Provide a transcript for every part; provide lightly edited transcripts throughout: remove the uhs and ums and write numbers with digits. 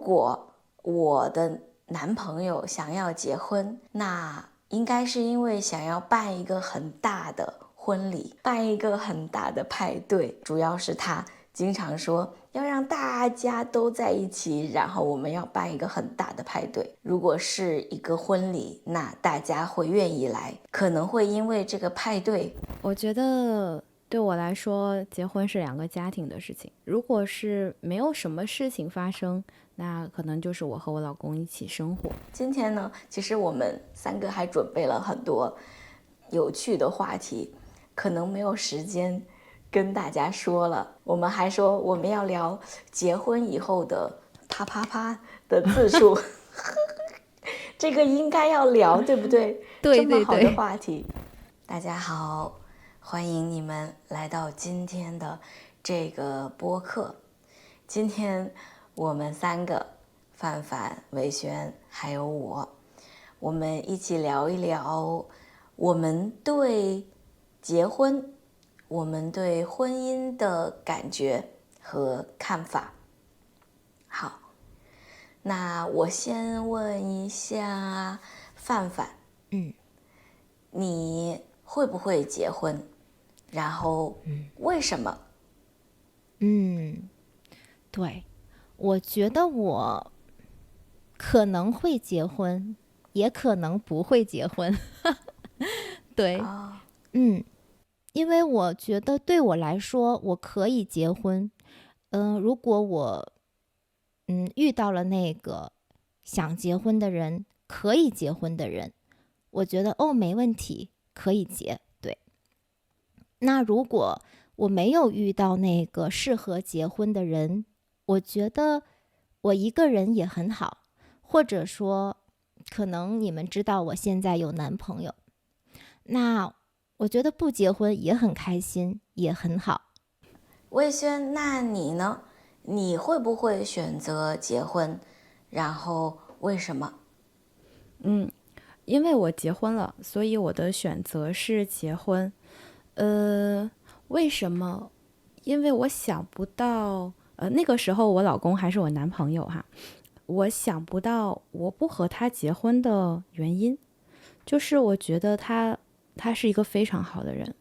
果我的男朋友想要结婚，那应该是因为想要办一个很大的婚礼，办一个很大的派对，主要是他经常说要让大家都在一起，然后我们要办一个很大的派对。如果是一个婚礼，那大家会愿意来，可能会因为这个派对。我觉得对我来说，结婚是两个家庭的事情。如果是没有什么事情发生，那可能就是我和我老公一起生活。今天呢，其实我们三个还准备了很多有趣的话题，可能没有时间跟大家说了。我们还说我们要聊结婚以后的啪啪啪的次数这个应该要聊，对不对？对对这么好的对，话题。大家好，欢迎你们来到今天的这个播客。今天我们三个，范范、魏轩还有我们一起聊一聊我们对结婚、我们对婚姻的感觉和看法。好，那我先问一下范范，你会不会结婚？然后为什么？对，我觉得我可能会结婚，也可能不会结婚。对，因为我觉得对我来说，我可以结婚。如果我遇到了那个想结婚的人，可以结婚的人，我觉得没问题，可以结。对，那如果我没有遇到那个适合结婚的人，我觉得我一个人也很好，或者说，可能你们知道我现在有男朋友，那我觉得不结婚也很开心，也很好。魏轩，那你呢？你会不会选择结婚？然后为什么？因为我结婚了，所以我的选择是结婚。为什么？因为我想不到，那个时候我老公还是我男朋友哈，我想不到我不和他结婚的原因，就是我觉得他是一个非常好的人，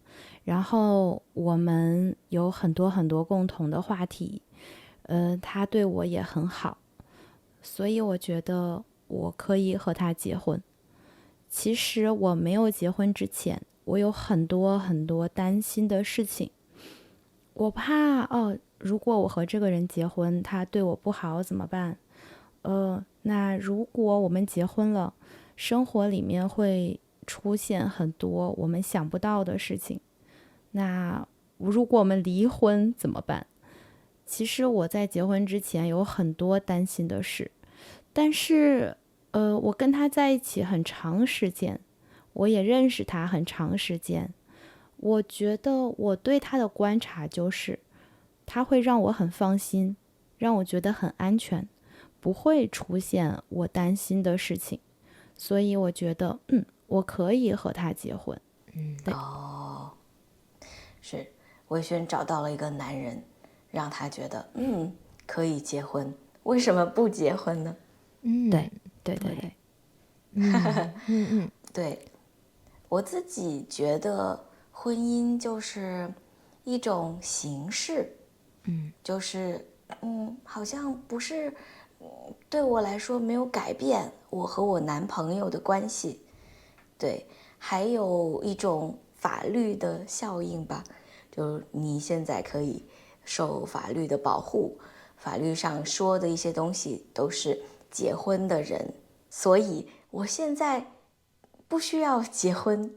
然后我们有很多很多共同的话题，他对我也很好，所以我觉得我可以和他结婚。其实我没有结婚之前，我有很多很多担心的事情。我怕如果我和这个人结婚，他对我不好怎么办？那如果我们结婚了，生活里面会出现很多我们想不到的事情。那如果我们离婚怎么办？其实我在结婚之前有很多担心的事，但是我跟他在一起很长时间，我也认识他很长时间。我觉得我对他的观察就是，他会让我很放心，让我觉得很安全，不会出现我担心的事情。所以我觉得，我可以和他结婚。对，是魏轩找到了一个男人，让他觉得可以结婚。为什么不结婚呢？对，对对对，对，我自己觉得婚姻就是一种形式，就是好像不是，对我来说没有改变我和我男朋友的关系。对，还有一种法律的效应吧，就是你现在可以受法律的保护，法律上说的一些东西都是结婚的人，所以我现在不需要结婚，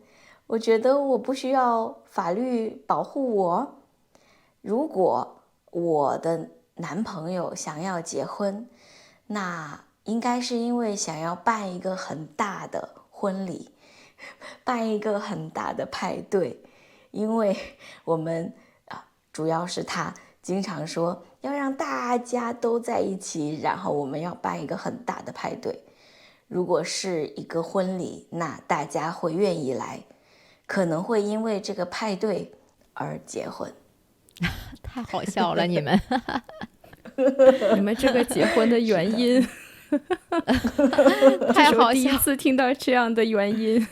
我觉得我不需要法律保护我。如果我的男朋友想要结婚，那应该是因为想要办一个很大的婚礼，办一个很大的派对，因为我们主要是他经常说要让大家都在一起，然后我们要办一个很大的派对。如果是一个婚礼，那大家会愿意来，可能会因为这个派对而结婚。太好笑了，你们。你们这个结婚的原因，这是我第一次听到这样的原因。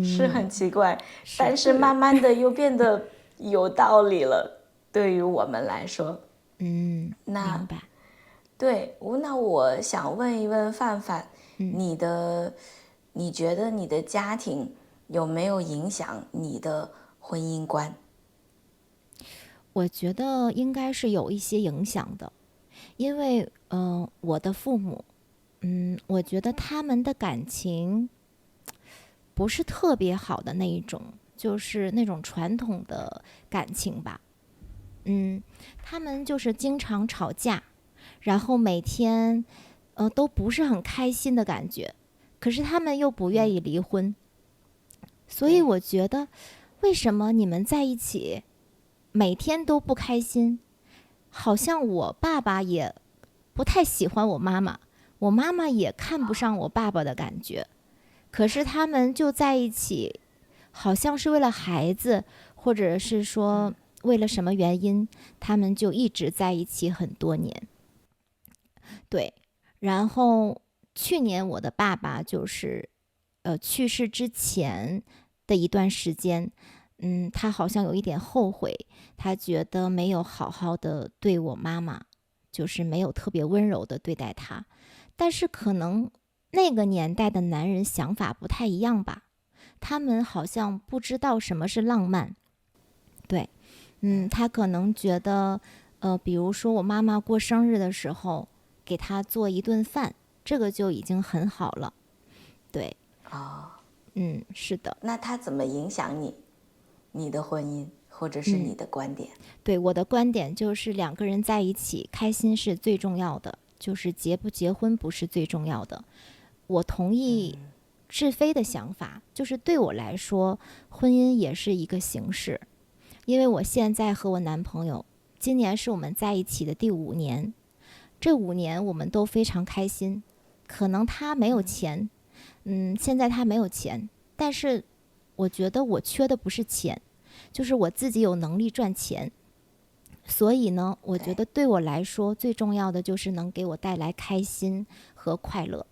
是很奇怪，但是慢慢的又变得有道理了，对于我们来说。明白。对，那我想问一问范范，你觉得你的家庭有没有影响你的婚姻观？我觉得应该是有一些影响的，因为我的父母，我觉得他们的感情不是特别好的那一种，就是那种传统的感情吧。他们就是经常吵架，然后每天都不是很开心的感觉，可是他们又不愿意离婚，所以我觉得为什么你们在一起每天都不开心？好像我爸爸也不太喜欢我妈妈，我妈妈也看不上我爸爸的感觉，可是他们就在一起，好像是为了孩子，或者是说为了什么原因，他们就一直在一起很多年。对，然后去年我的爸爸就是去世之前的一段时间，他好像有一点后悔，他觉得没有好好的对我妈妈，就是没有特别温柔的对待她。但是可能那个年代的男人想法不太一样吧，他们好像不知道什么是浪漫。对，他可能觉得，比如说我妈妈过生日的时候，给她做一顿饭，这个就已经很好了。对，是的。那他怎么影响你的婚姻，或者是你的观点？对，我的观点就是两个人在一起开心是最重要的，就是结不结婚不是最重要的。我同意志飞的想法，就是对我来说，婚姻也是一个形式。因为我现在和我男朋友，今年是我们在一起的第5年，这5年我们都非常开心。可能他没有钱，现在他没有钱，但是我觉得我缺的不是钱，就是我自己有能力赚钱。所以呢，我觉得对我来说最重要的就是能给我带来开心和快乐。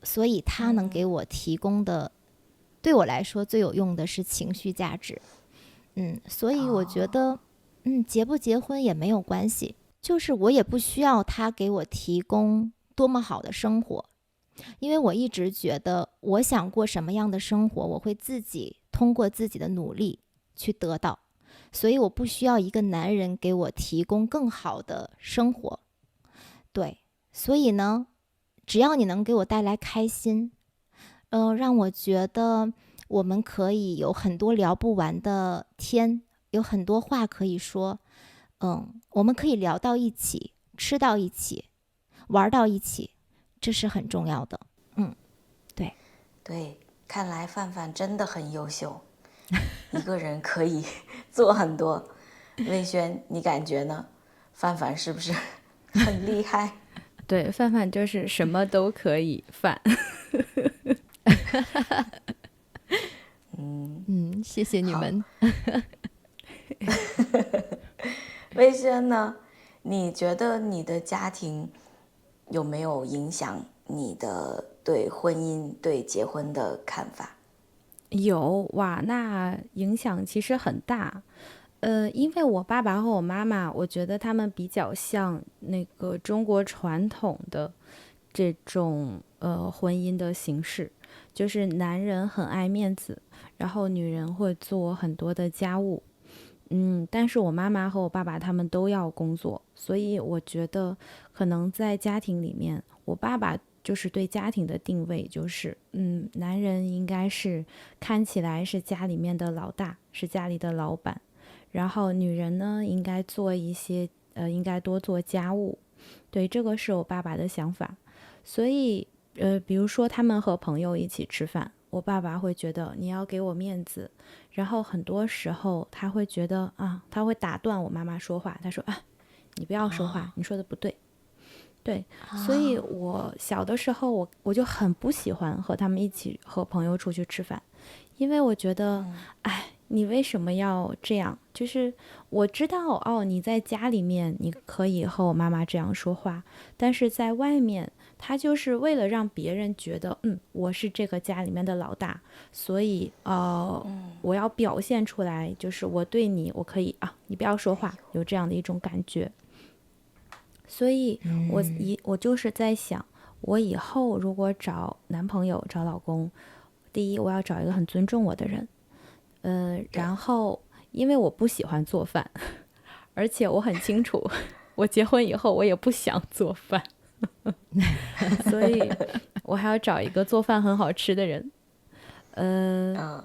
所以他能给我提供的，对我来说最有用的是情绪价值。所以我觉得，结不结婚也没有关系，就是我也不需要他给我提供多么好的生活，因为我一直觉得我想过什么样的生活，我会自己通过自己的努力去得到，所以我不需要一个男人给我提供更好的生活。对，所以呢，只要你能给我带来开心，让我觉得我们可以有很多聊不完的天，有很多话可以说，我们可以聊到一起，吃到一起，玩到一起，这是很重要的。对，对，看来范范真的很优秀，一个人可以做很多。魏轩，你感觉呢？范范是不是很厉害？对，范范就是什么都可以范。谢谢你们。魏轩呢？你觉得你的家庭有没有影响你的对婚姻、对结婚的看法？有哇，那影响其实很大。因为我爸爸和我妈妈，我觉得他们比较像那个中国传统的这种婚姻的形式，就是男人很爱面子，然后女人会做很多的家务。但是我妈妈和我爸爸他们都要工作，所以我觉得可能在家庭里面，我爸爸就是对家庭的定位就是，男人应该是看起来是家里面的老大，是家里的老板，然后女人呢应该做一些应该多做家务。对，这个是我爸爸的想法。所以比如说他们和朋友一起吃饭，我爸爸会觉得你要给我面子，然后很多时候他会觉得他会打断我妈妈说话，他说你不要说话，你说的不对。对，所以我小的时候我就很不喜欢和他们一起和朋友出去吃饭，因为我觉得你为什么要这样？就是我知道哦，你在家里面你可以和我妈妈这样说话，但是在外面他就是为了让别人觉得我是这个家里面的老大，所以我要表现出来，就是我对你我可以你不要说话，有这样的一种感觉。所以我就是在想，我以后如果找男朋友找老公，第一我要找一个很尊重我的人，然后因为我不喜欢做饭，而且我很清楚我结婚以后我也不想做饭所以我还要找一个做饭很好吃的人。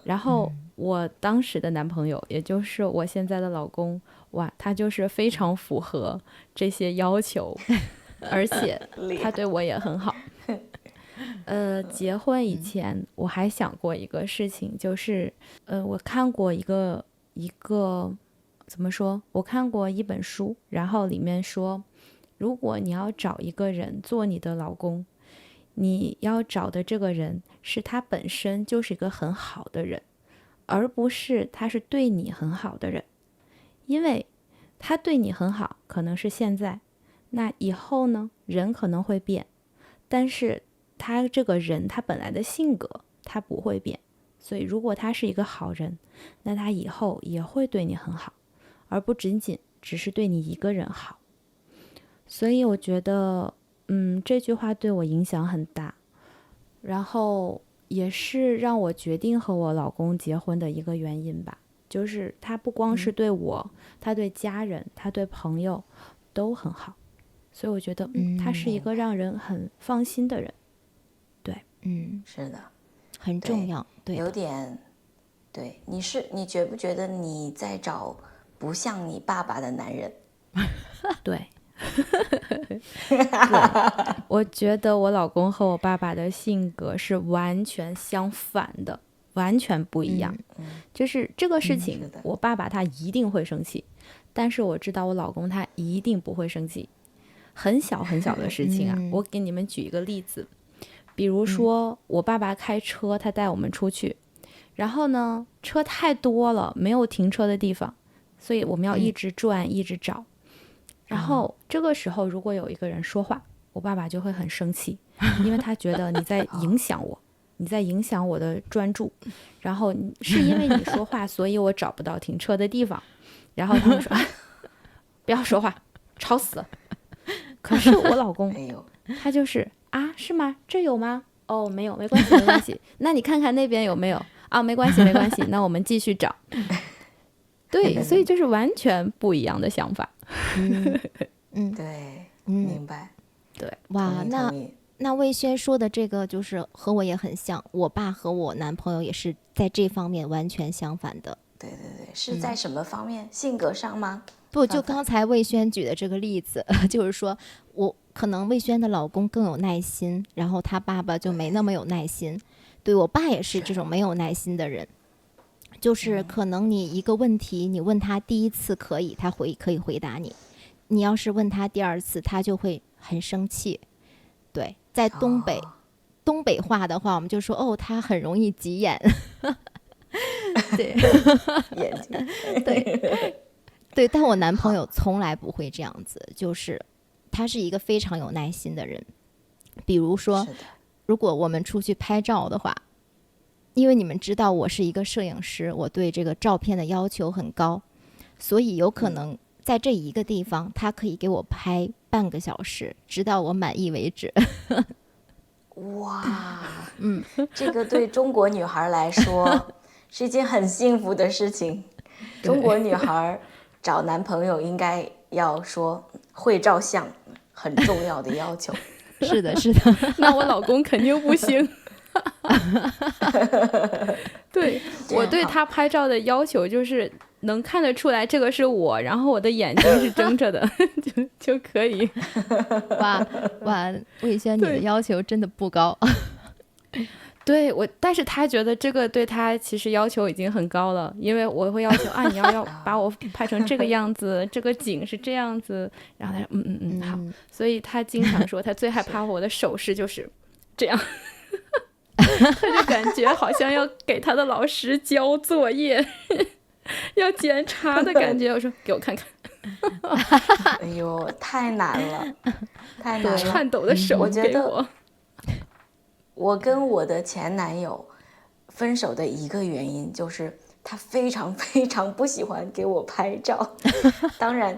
然后我当时的男朋友也就是我现在的老公，哇，他就是非常符合这些要求而且他对我也很好。结婚以前我还想过一个事情，就是我看过一个怎么说，我看过一本书，然后里面说，如果你要找一个人做你的老公，你要找的这个人是他本身就是一个很好的人，而不是他是对你很好的人。因为他对你很好可能是现在，那以后呢，人可能会变，但是他这个人他本来的性格他不会变，所以如果他是一个好人，那他以后也会对你很好，而不仅仅只是对你一个人好。所以我觉得这句话对我影响很大，然后也是让我决定和我老公结婚的一个原因吧。就是他不光是对我，他对家人，他对朋友都很好，所以我觉得他是一个让人很放心的人。对，是的，很重要。对，有点，对，你觉不觉得你在找不像你爸爸的男人？对对，我觉得我老公和我爸爸的性格是完全相反的，完全不一样。就是这个事情，我爸爸他一定会生气，但是我知道我老公他一定不会生气。很小很小的事情啊，我给你们举一个例子，比如说我爸爸开车，他带我们出去，然后呢，车太多了，没有停车的地方，所以我们要一直转，一直找。然后这个时候如果有一个人说话，我爸爸就会很生气，因为他觉得你在影响我你在影响我的专注，然后是因为你说话所以我找不到停车的地方，然后他们说不要说话吵死了。可是我老公他就是是吗？这有吗？哦，没有，没关系没关系那你看看那边有没有没关系没关系那我们继续找。对，所以就是完全不一样的想法。对，明白。对，哇，那魏轩说的这个就是和我也很像，我爸和我男朋友也是在这方面完全相反的。对对对，是在什么方面？性格上吗？不，就刚才魏轩举的这个例子，就是说可能魏轩的老公更有耐心，然后他爸爸就没那么有耐心。对，我爸也是这种没有耐心的人，就是可能你一个问题你问他第一次可以，他可以回答你，你要是问他第二次，他就会很生气。对，在东北话的话，我们就说他很容易急眼。对，眼睛。对，但我男朋友从来不会这样子，就是他是一个非常有耐心的人。比如说，如果我们出去拍照的话，因为你们知道我是一个摄影师，我对这个照片的要求很高，所以有可能在这一个地方，他可以给我拍半个小时，直到我满意为止。哇，这个对中国女孩来说是一件很幸福的事情。中国女孩找男朋友应该要说会照相，很重要的要求。是的，是的。那我老公肯定不行。对，我对他拍照的要求就是能看得出来这个是我，然后我的眼睛是睁着的就可以。哇，魏轩，你的要求真的不高。对，但是他觉得这个对他其实要求已经很高了，因为我会要求你要把我拍成这个样子，这个景是这样子，然后他说好，所以他经常说他最害怕我的手势就是这样。他就感觉好像要给他的老师交作业。要检查的感觉。我说给我看看，哎呦，太难了，太难了！颤抖的手我觉得给我。我跟我的前男友分手的一个原因就是他非常非常不喜欢给我拍照，当然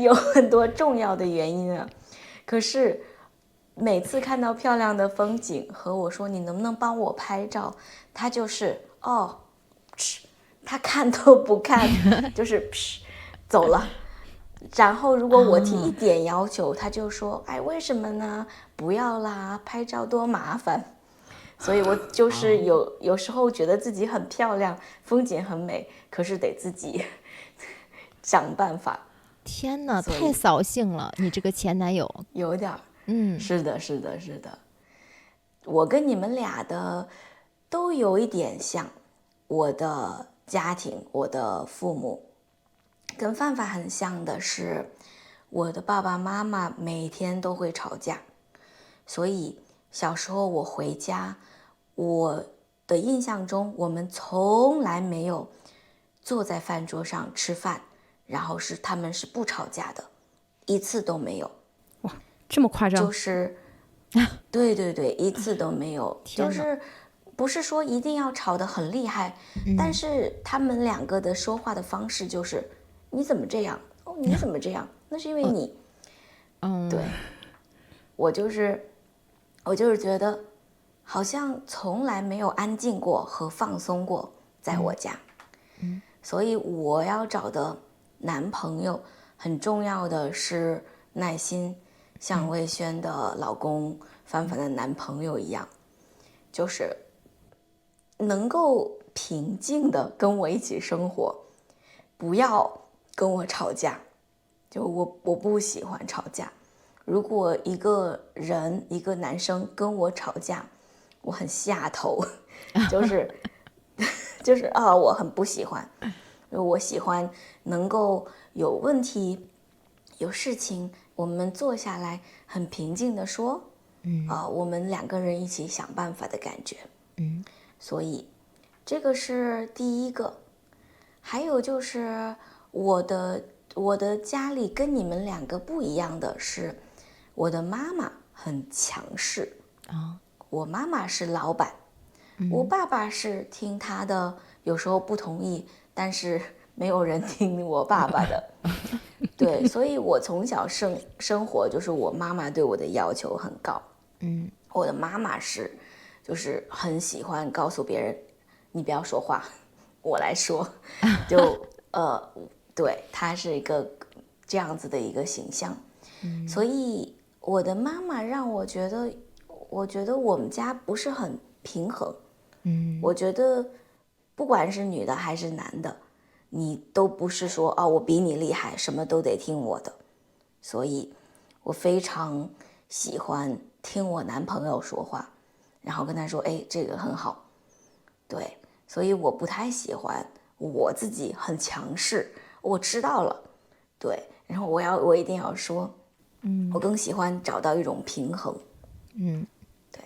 有很多重要的原因啊。可是每次看到漂亮的风景和我说你能不能帮我拍照，他就是他看都不看，就是走了。然后如果我提一点要求，他就说哎，为什么呢？不要啦，拍照多麻烦。所以我就是有时候觉得自己很漂亮，风景很美，可是得自己想办法。天哪，太扫兴了！你这个前男友有点是的，是的，是的。我跟你们俩的都有一点像，我的家庭，我的父母，跟范范很像的是，我的爸爸妈妈每天都会吵架，所以小时候我回家，我的印象中，我们从来没有坐在饭桌上吃饭，然后他们是不吵架的，一次都没有。哇，这么夸张？就是对对对，一次都没有。就是不是说一定要吵得很厉害，但是他们两个的说话的方式就是你怎么这样？哦，你怎么这样？那是因为你对，我就是觉得好像从来没有安静过和放松过在我家。所以我要找的男朋友很重要的是耐心，像魏轩的老公凡凡的男朋友一样，就是能够平静的跟我一起生活，不要跟我吵架。就我不喜欢吵架，如果一个人一个男生跟我吵架，我很下头，就是我很不喜欢。我喜欢能够有问题有事情我们坐下来很平静的说，我们两个人一起想办法的感觉。所以这个是第一个。还有就是我的家里跟你们两个不一样的是，我的妈妈很强势。我妈妈是老板，我爸爸是听他的，有时候不同意，但是没有人听我爸爸的。对，所以我从小生活就是我妈妈对我的要求很高。我的妈妈就是很喜欢告诉别人，你不要说话，我来说。对，她是一个这样子的一个形象。所以我的妈妈让我觉得我们家不是很平衡。我觉得不管是女的还是男的，你都不是说我比你厉害，什么都得听我的。所以我非常喜欢听我男朋友说话，然后跟他说这个很好。对，所以我不太喜欢我自己很强势，我知道了，对，然后我一定要说。我更喜欢找到一种平衡。对，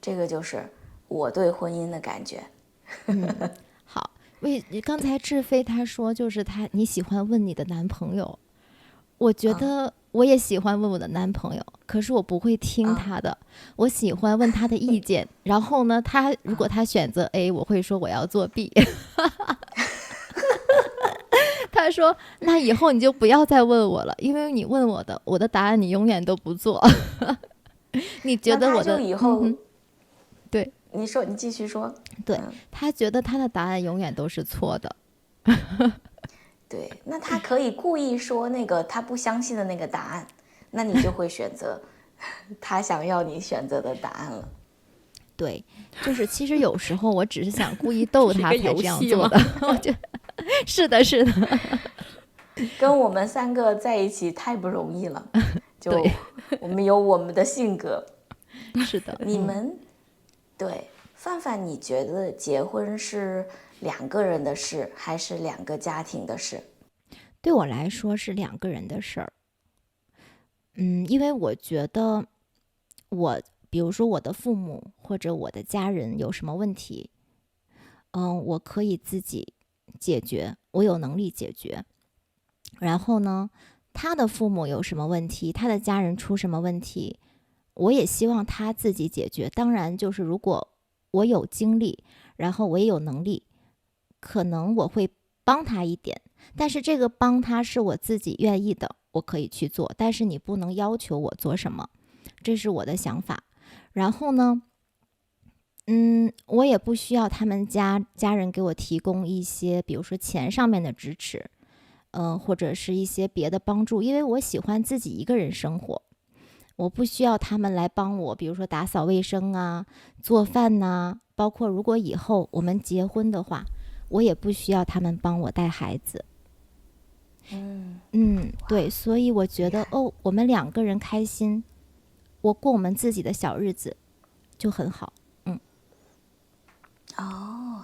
这个就是我对婚姻的感觉。好，刚才志飞他说就是你喜欢问你的男朋友，我觉得我也喜欢问我的男朋友，可是我不会听他的。我喜欢问他的意见，然后呢，如果他选择 A，我会说我要做 B。他说那以后你就不要再问我了，因为你问我的答案你永远都不做。你觉得我的以后对，你继续说。对，他觉得他的答案永远都是错的。对，那他可以故意说那个他不相信的那个答案，那你就会选择他想要你选择的答案了。对，就是其实有时候我只是想故意逗他才这样做的。我觉得是的，是的。跟我们三个在一起太不容易了，就我们有我们的性格。是的，你们对范范，你觉得结婚是两个人的事还是两个家庭的事？对我来说是两个人的事儿。因为我觉得比如说我的父母或者我的家人有什么问题，我可以自己解决，我有能力解决。然后呢，他的父母有什么问题，他的家人出什么问题，我也希望他自己解决。当然，就是如果我有精力，然后我也有能力，可能我会帮他一点，但是这个帮他是我自己愿意的，我可以去做，但是你不能要求我做什么，这是我的想法。然后呢，我也不需要他们家人给我提供一些，比如说钱上面的支持，或者是一些别的帮助，因为我喜欢自己一个人生活，我不需要他们来帮我，比如说打扫卫生啊、做饭呐、包括如果以后我们结婚的话，我也不需要他们帮我带孩子。对，所以我觉得我们2个人开心，我过我们自己的小日子就很好。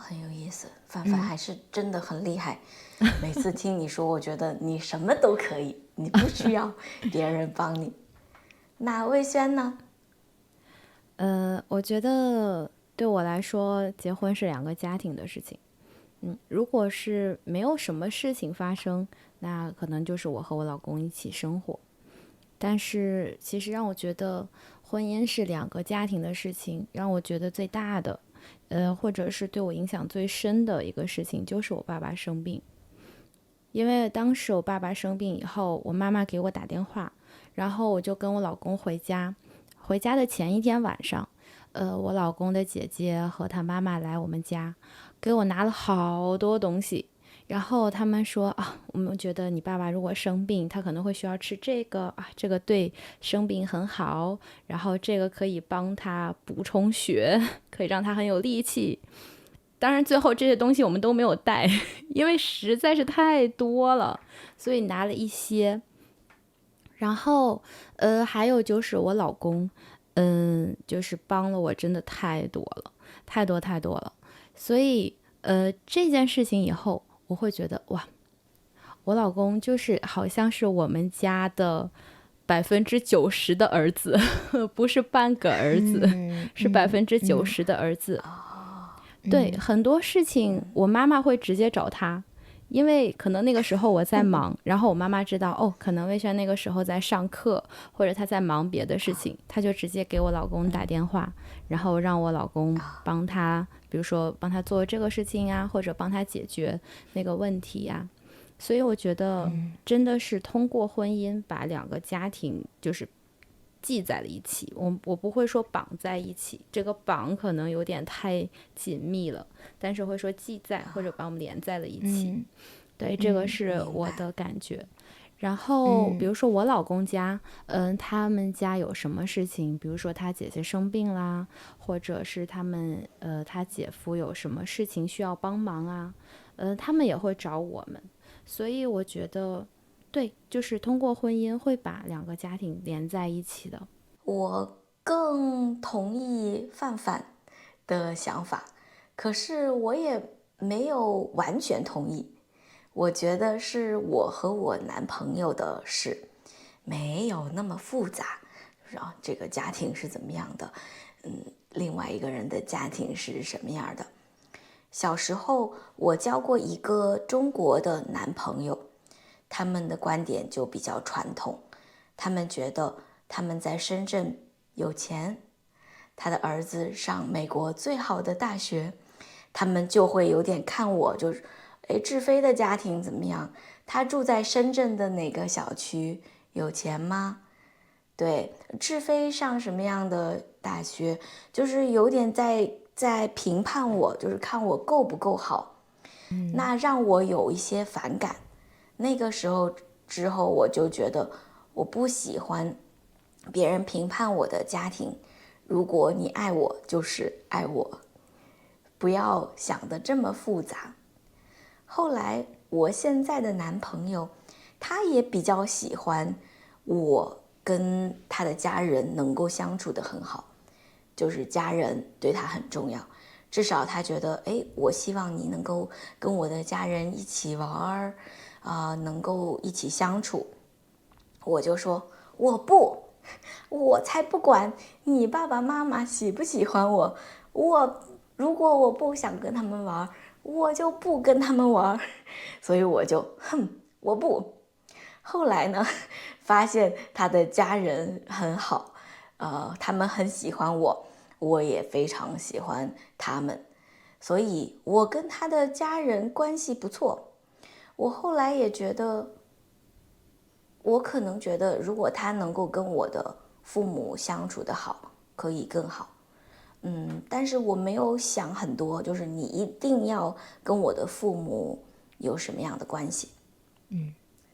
很有意思，范范还是真的很厉害。每次听你说，我觉得你什么都可以，你不需要别人帮你。那魏轩呢？我觉得对我来说，结婚是2个家庭的事情。如果是没有什么事情发生，那可能就是我和我老公一起生活。但是其实让我觉得婚姻是2个家庭的事情，让我觉得最大的，或者是对我影响最深的一个事情，就是我爸爸生病。因为当时我爸爸生病以后，我妈妈给我打电话，然后我就跟我老公回家。回家的前一天晚上，我老公的姐姐和他妈妈来我们家，给我拿了好多东西。然后他们说我们觉得你爸爸如果生病，他可能会需要吃这个这个对生病很好，然后这个可以帮他补充血，可以让他很有力气。当然最后这些东西我们都没有带，因为实在是太多了，所以拿了一些。然后还有就是我老公就是帮了我真的太多了，太多太多了。所以这件事情以后我会觉得哇，我老公就是好像是我们家的90%的儿子，不是半个儿子，是90%的儿子。对，很多事情我妈妈会直接找他，因为可能那个时候我在忙，然后我妈妈知道可能魏轩那个时候在上课，或者他在忙别的事情，他就直接给我老公打电话，然后让我老公帮他，比如说帮他做这个事情啊，或者帮他解决那个问题呀。所以我觉得真的是通过婚姻把2个家庭就是系在了一起，我不会说绑在一起，这个绑可能有点太紧密了，但是会说系在或者把我们连在了一起。对，这个是我的感觉。然后比如说我老公家他们家有什么事情，比如说他姐姐生病啦，或者是他姐夫有什么事情需要帮忙啊，他们也会找我们。所以我觉得对，就是通过婚姻会把2个家庭连在一起的。我更同意范范的想法，可是我也没有完全同意。我觉得是我和我男朋友的事，没有那么复杂。这个家庭是怎么样的，另外一个人的家庭是什么样的。小时候我交过一个中国的男朋友，他们的观点就比较传统，他们觉得他们在深圳有钱，他的儿子上美国最好的大学，他们就会有点看我，就是志飞的家庭怎么样？他住在深圳的哪个小区？有钱吗？对，志飞上什么样的大学？就是有点在评判我，就是看我够不够好。那让我有一些反感。那个时候之后，我就觉得我不喜欢别人评判我的家庭。如果你爱我，就是爱我，不要想得这么复杂。后来我现在的男朋友，他也比较喜欢我跟他的家人能够相处得很好，就是家人对他很重要。至少他觉得我希望你能够跟我的家人一起玩能够一起相处。我就说我不，我才不管你爸爸妈妈喜不喜欢我，如果我不想跟他们玩，我就不跟他们玩，所以我就我不。后来呢，发现他的家人很好，他们很喜欢我，我也非常喜欢他们，所以我跟他的家人关系不错。我后来也觉得，我可能觉得，如果他能够跟我的父母相处得好，可以更好。但是我没有想很多，就是你一定要跟我的父母有什么样的关系。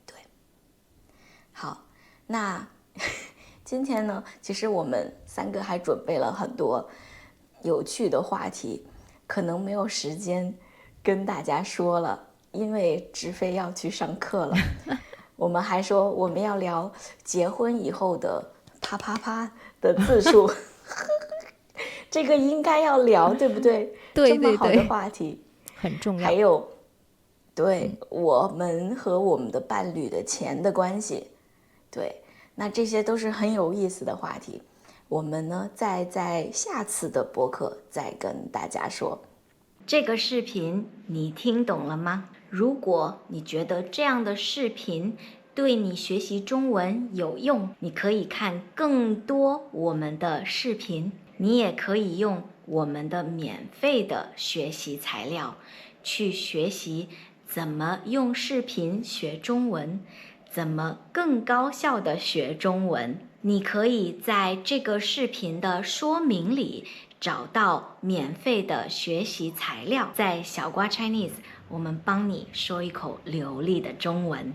对。好，那今天呢，其实我们3个还准备了很多有趣的话题，可能没有时间跟大家说了，因为志飞要去上课了。我们还说我们要聊结婚以后的啪啪啪的次数。这个应该要聊，对不对？对对对，这么好的话题很重要。还有，对，我们和我们的伴侣的钱的关系，对，那这些都是很有意思的话题。我们呢，再在下次的播客再跟大家说。这个视频你听懂了吗？如果你觉得这样的视频对你学习中文有用，你可以看更多我们的视频。你也可以用我们的免费的学习材料去学习怎么用视频学中文，怎么更高效的学中文。你可以在这个视频的说明里找到免费的学习材料，在小瓜 Chinese，我们帮你说一口流利的中文。